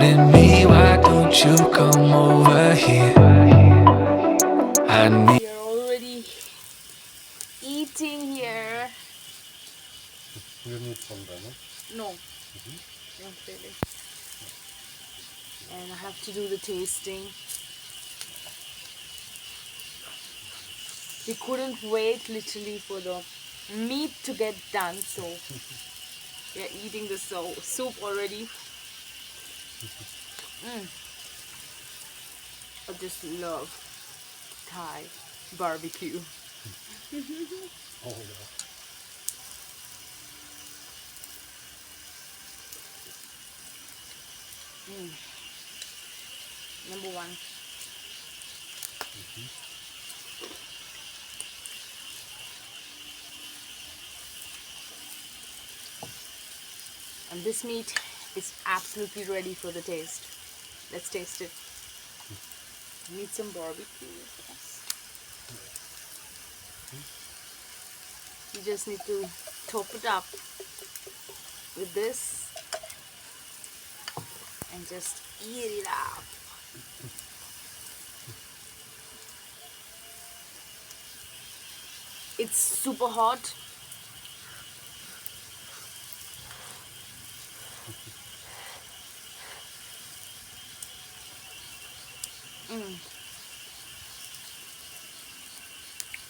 Pardon me, why don't you come over here? I need. We are already eating here. You need some banana. No, not really. And I have to do the tasting. We couldn't wait literally for the meat to get done, so we are eating the soup already. I just love Thai barbecue. Oh yeah. Number one. And this meat is absolutely ready for the taste. Let's taste it. Need some barbecue. Yes. You just need to top it up with this and just eat it up. It's super hot.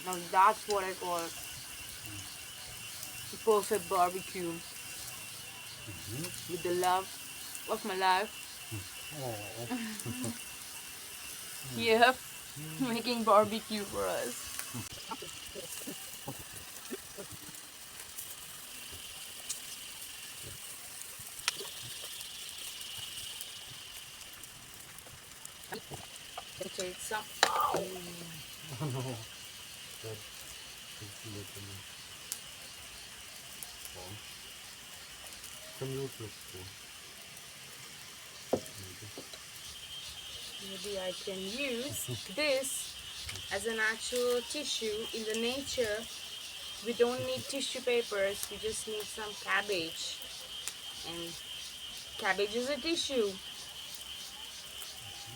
Now that's what I call perfect barbecue with the love of my life. Oh. Here, making barbecue for us. Take some. Oh no. That is a little wrong. Can you just Maybe I can use this as a natural tissue. In the nature, we don't need tissue papers, we just need some cabbage. And cabbage is a tissue.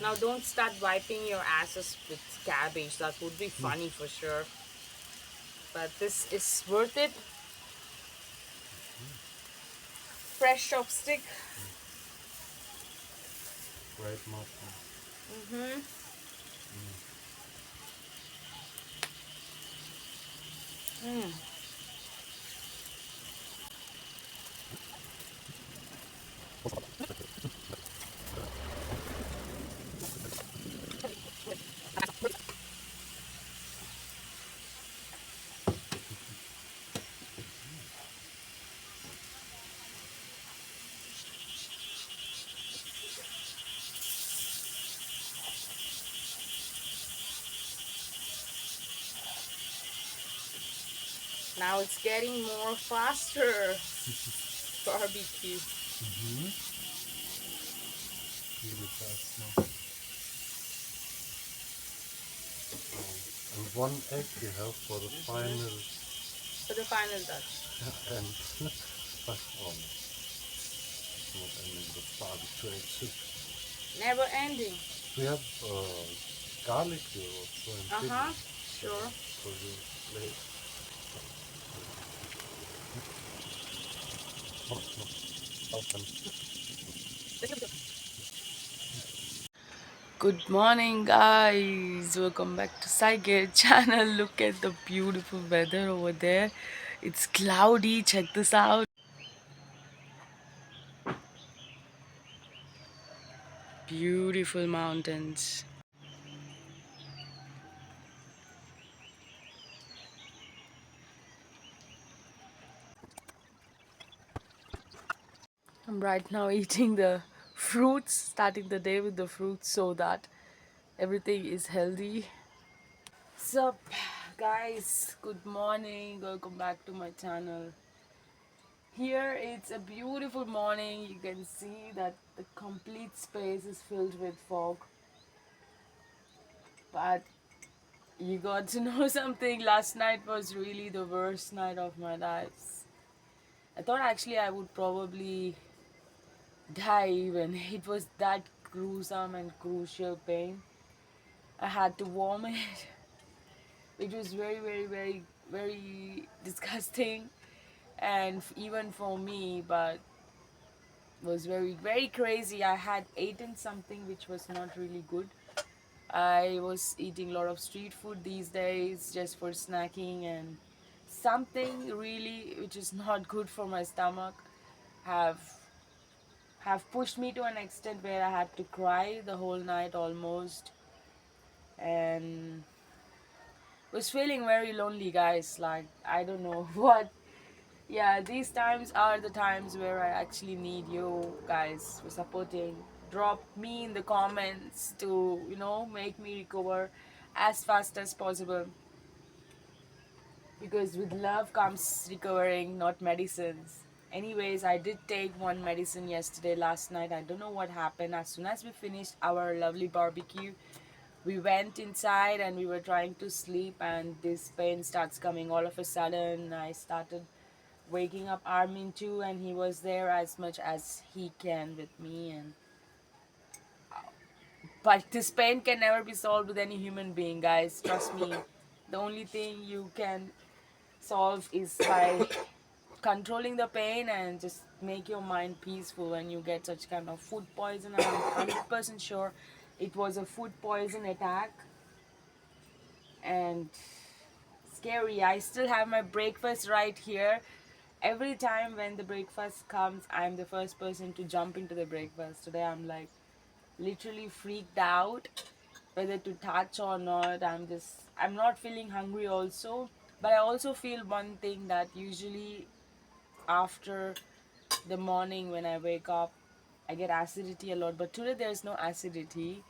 Now don't start wiping your asses with cabbage, that would be funny for sure. But this is worth it. Fresh chopstick. great mushroom. Now it's getting more faster. Barbecue. Really fast now. And one egg you have for the final For the final touch. and but it's not ending the barbecue eggs. Never ending. We have garlic here also and chili. Sure. For you plate. Oh, no. Open. Good morning, guys. Welcome back to Saigate channel. Look at the beautiful weather over there. It's cloudy. Check this out. Beautiful mountains. I'm right now eating the fruits, starting the day with the fruits so that everything is healthy. What's up, guys? Good morning. Welcome back to my channel. Here it's a beautiful morning. You can see that the complete space is filled with fog. But you got to know something. Last night was really the worst night of my life. I thought actually I would probably die even. It was that gruesome and crucial pain. I had to vomit. It was very, very, very, very disgusting, and even for me, but was very, very crazy. I had eaten something which was not really good. I was eating a lot of street food these days just for snacking, and something really which is not good for my stomach have pushed me to an extent where I had to cry the whole night almost, and was feeling very lonely, guys. Like, I don't know what. Yeah, these times are the times where I actually need you guys for supporting. Drop me in the comments to, make me recover as fast as possible, because with love comes recovering, not medicines. Anyways, I did take one medicine yesterday, last night. I don't know what happened. As soon as we finished our lovely barbecue, we went inside and we were trying to sleep, and this pain starts coming all of a sudden. I started waking up Armin too, and he was there as much as he can with me. And but this pain can never be solved with any human being, guys. Trust me. The only thing you can solve is by controlling the pain and just make your mind peaceful when you get such kind of food poison. I'm 100% sure it was a food poison attack, and scary. I still have my breakfast right here. Every time when the breakfast comes, I'm the first person to jump into the breakfast. Today I'm like literally freaked out whether to touch or not. I'm not feeling hungry also, but I also feel one thing, that usually after the morning when I wake up, I get acidity a lot, but today there's no acidity,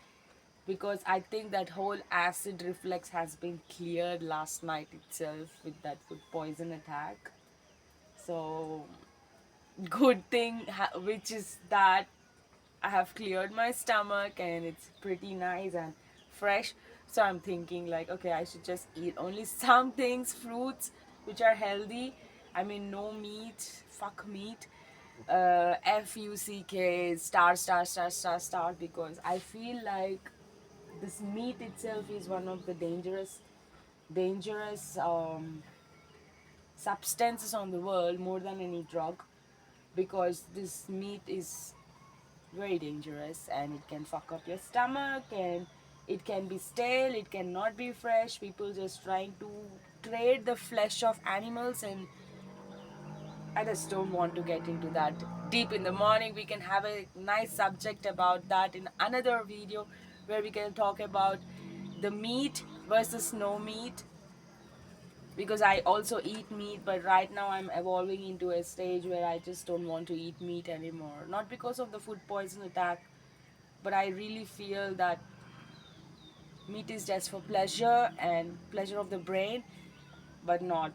because I think that whole acid reflex has been cleared last night itself with that food poison attack. So good thing, which is that I have cleared my stomach and it's pretty nice and fresh. So I'm thinking like, okay, I should just eat only some things, fruits which are healthy. I mean, no meat, fuck meat. FUCK star, because I feel like this meat itself is one of the dangerous substances on the world, more than any drug, because this meat is very dangerous and it can fuck up your stomach, and it can be stale, it cannot be fresh. People just trying to trade the flesh of animals, and I just don't want to get into that deep in the morning. We can have a nice subject about that in another video, where we can talk about the meat versus no meat, because I also eat meat, but right now I'm evolving into a stage where I just don't want to eat meat anymore. Not because of the food poison attack, but I really feel that meat is just for pleasure and pleasure of the brain, but not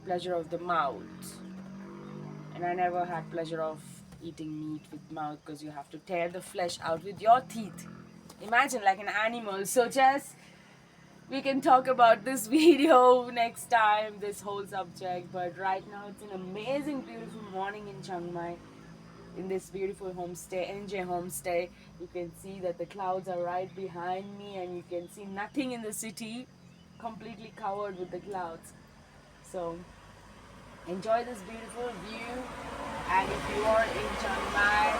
pleasure of the mouth. And I never had pleasure of eating meat with mouth, because you have to tear the flesh out with your teeth. Imagine like an animal. So just we can talk about this video next time, this whole subject. But right now it's an amazing, beautiful morning in Chiang Mai, in this beautiful homestay, NJ homestay. You can see that the clouds are right behind me, and you can see nothing in the city, completely covered with the clouds. So enjoy this beautiful view. And if you are in Chiang Mai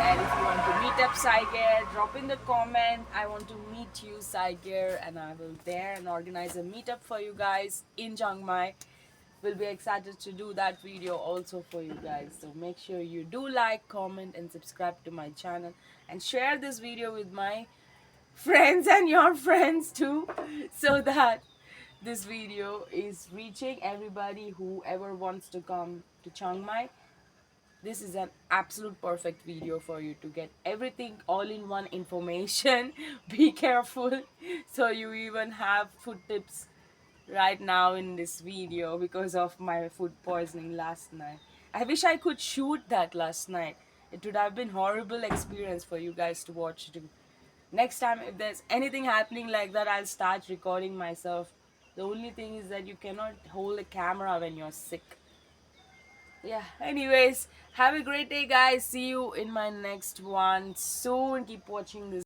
and if you want to meet up Saiger, drop in the comment. I want to meet you Saiger, and I will there and organize a meetup for you guys in Chiang Mai. Will be excited to do that video also for you guys. So make sure you do like, comment, and subscribe to my channel, and share this video with my friends and your friends too, so that this video is reaching everybody whoever wants to come to Chiang Mai. This is an absolute perfect video for you to get everything all in one information. Be careful. So you even have food tips right now in this video because of my food poisoning last night. I wish I could shoot that last night. It would have been horrible experience for you guys to watch too. Next time if there's anything happening like that, I'll start recording myself. The only thing is that you cannot hold a camera when you're sick. Yeah, anyways, have a great day, guys. See you in my next one soon. Keep watching this.